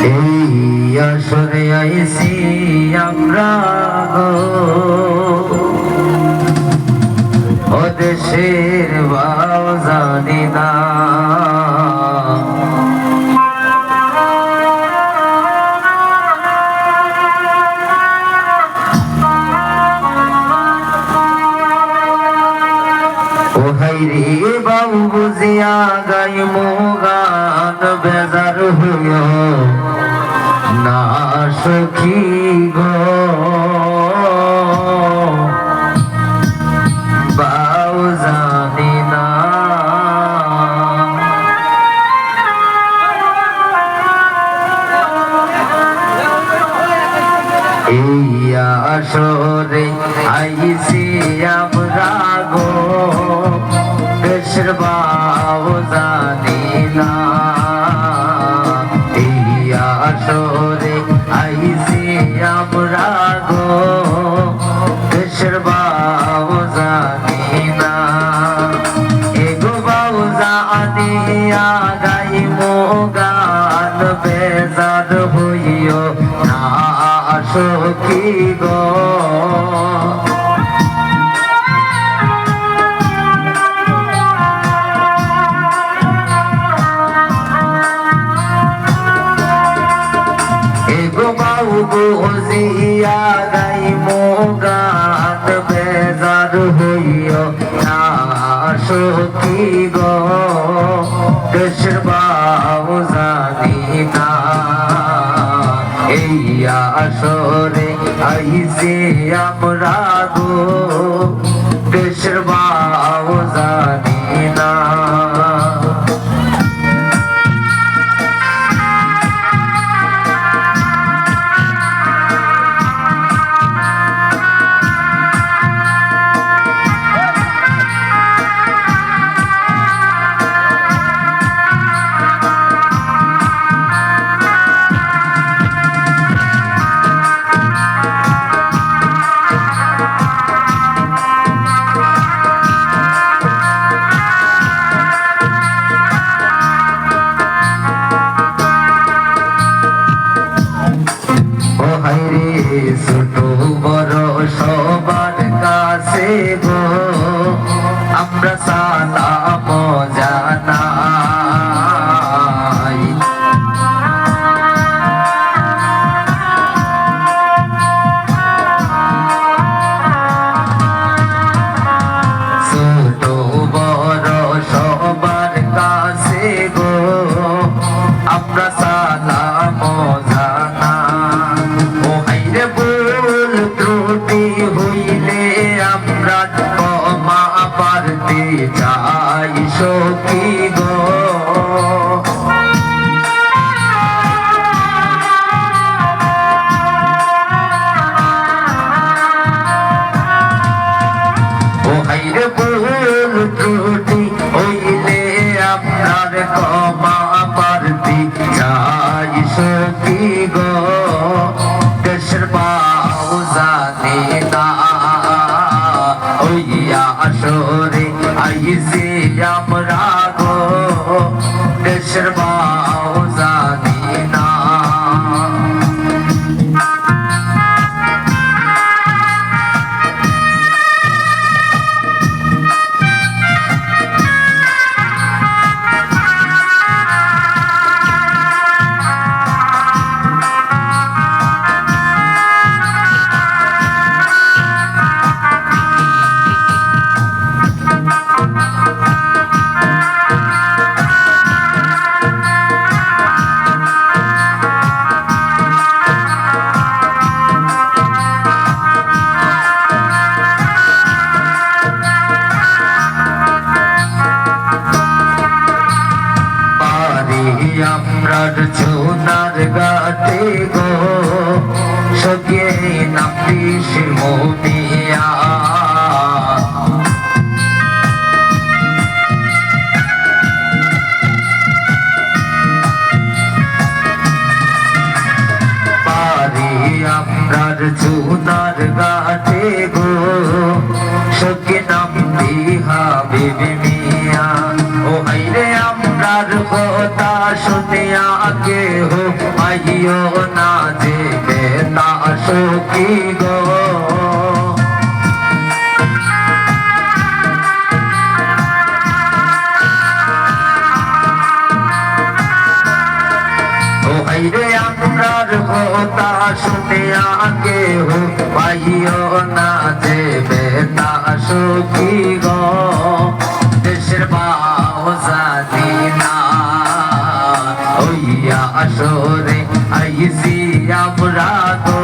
এই আসরে আইছি আমরা ও দেশের ভাও জানি না, ও হাইরে বাবু বুঝিয়া গাইমু গান বেজার হইও না সখী গো, বাউ জানি না। এই আসরে আইছি আমরা গো, দেশের বাউ জানি না। এই আসরে আইছি আমরা গো, দেশের বাউ জানি না। এগো বাউ জানিয়া গাইমো গান বেজার হইও না সখী গো, বুঝিয়া গাইমো গান বেজার হইও না সখী গো, দেশের বাউ জানি না। এই আসরে আইছি আমরা গো, দেশের বাউ জানি না। ছোট বড় সবার কাছে গো আমরা সালাম জানাই, ছোট বড় সবার কাছে গো আমরা সালাম জানাই। ও হাইরে ভুল ত্রুটি হইলে আমরা ক্ষমা পারতে চাই সখী গো, ও হাইরে ভুল ত্রুটি হইলে আপনার ক্ষমা পারতে চাই সখী গো, দেশের বাউ জানি না। ওই আসরে আইছি আমরা গো, দেশের বাউ জানি না। আমরার সোনার গাতে গো সখী নামটি শিমুনিয়া, পারি আমরার সোনার গাতে গো সখী নামটি হাবিব মিয়া। ও হাইরে আমরার কথা শুনিয়া কেহ পাইও না যে বেতা সখী গো রে আমরার কথা শুনিয়া কেহ পাইও না যে বেতা সখী গো দেশের বাউ জানি না ওইয়া আসরে আইসি আমরা গো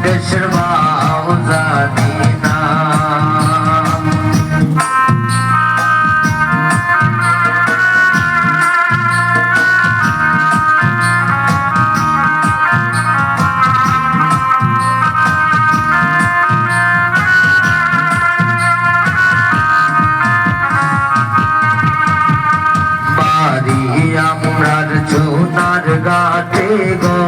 দেশের বাউ জানি না আমরার চুনার গাতে গো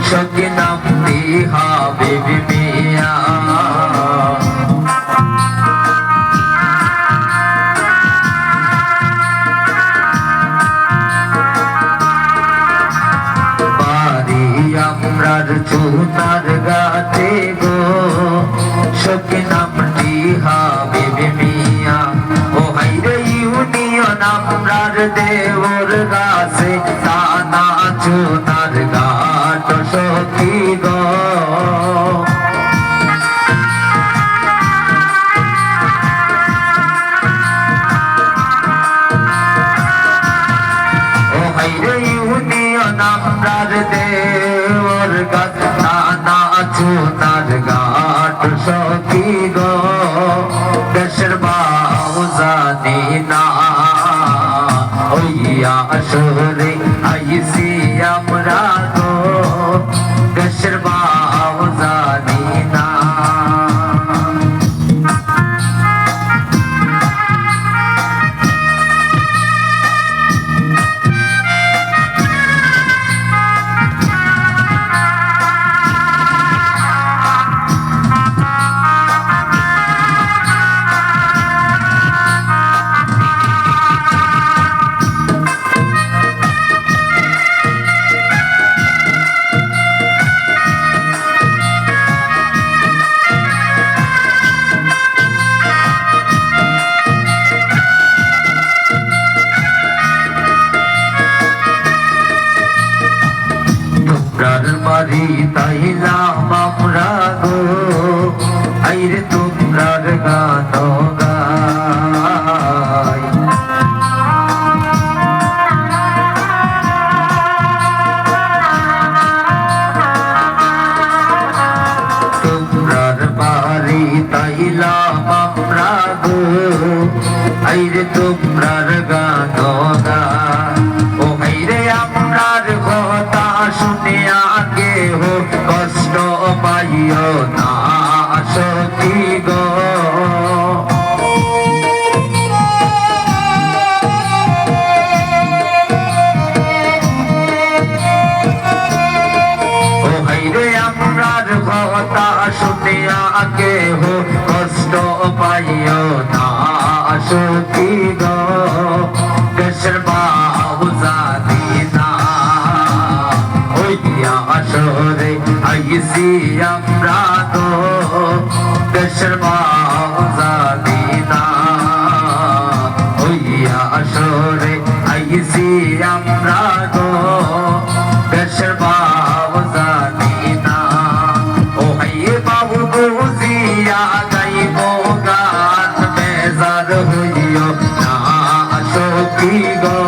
সখী নামটি হবে মিয়া বাড়ি আমরার চুনার গাতে গো সখী নামটি হবে মিয়া ও হাইরে ইউনিয়ন আমরার দেওর গাছে দানা চুনার গাট সখী গো ও হাইরে ইউনিয়ন আমরার দেওর গাছ দানা চুনার গাট সখী গো দেশের বাউ জানি না ওইয়া আসরে আইসি আমরা গো দেশের বাউ জানি না বাড়ি তাইলাম আমরা গো আইরে তোমরার গান গাই তোমরার বাড়ি তাইলাম আমরা গো আইরে তোমরার গান গাই ও হাইরে আমরার কথা শুনিয়া কেহ কষ্ট পাইও না সখী গো ও হাইরে আমরার কথা শুনিয়া কেহ কষ্ট পাইও না সখী গো দেশের বাউ জানি না ওইয়া আসরে আইসি আমরা গো দেশের বাউ জানি না ওইয়া আসরে আইসি আমরা গো দেশের বাউ জানি না ও হাইয়ে বাবু বুঝিয়া গাইব গান বেজার হইও না সখী গো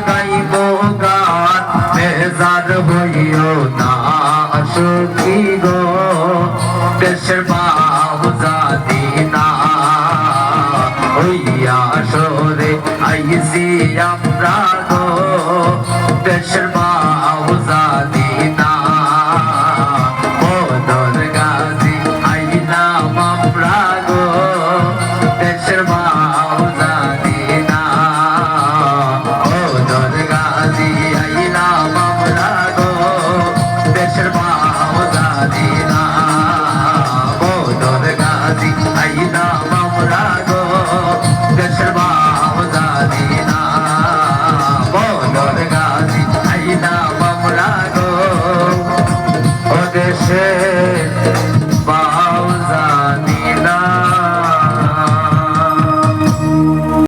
গাইব গান বেজার হইও না সখী গো দেশের বাউ জানি না ওইয়া আসরে আইসি আমরা গো দেশের বাউ জানি না বদর গাজী আইলাম আমরা গো দেশের বাউ জানি না বদর গাজী আইলাম আমরা গো দেশের মদিনা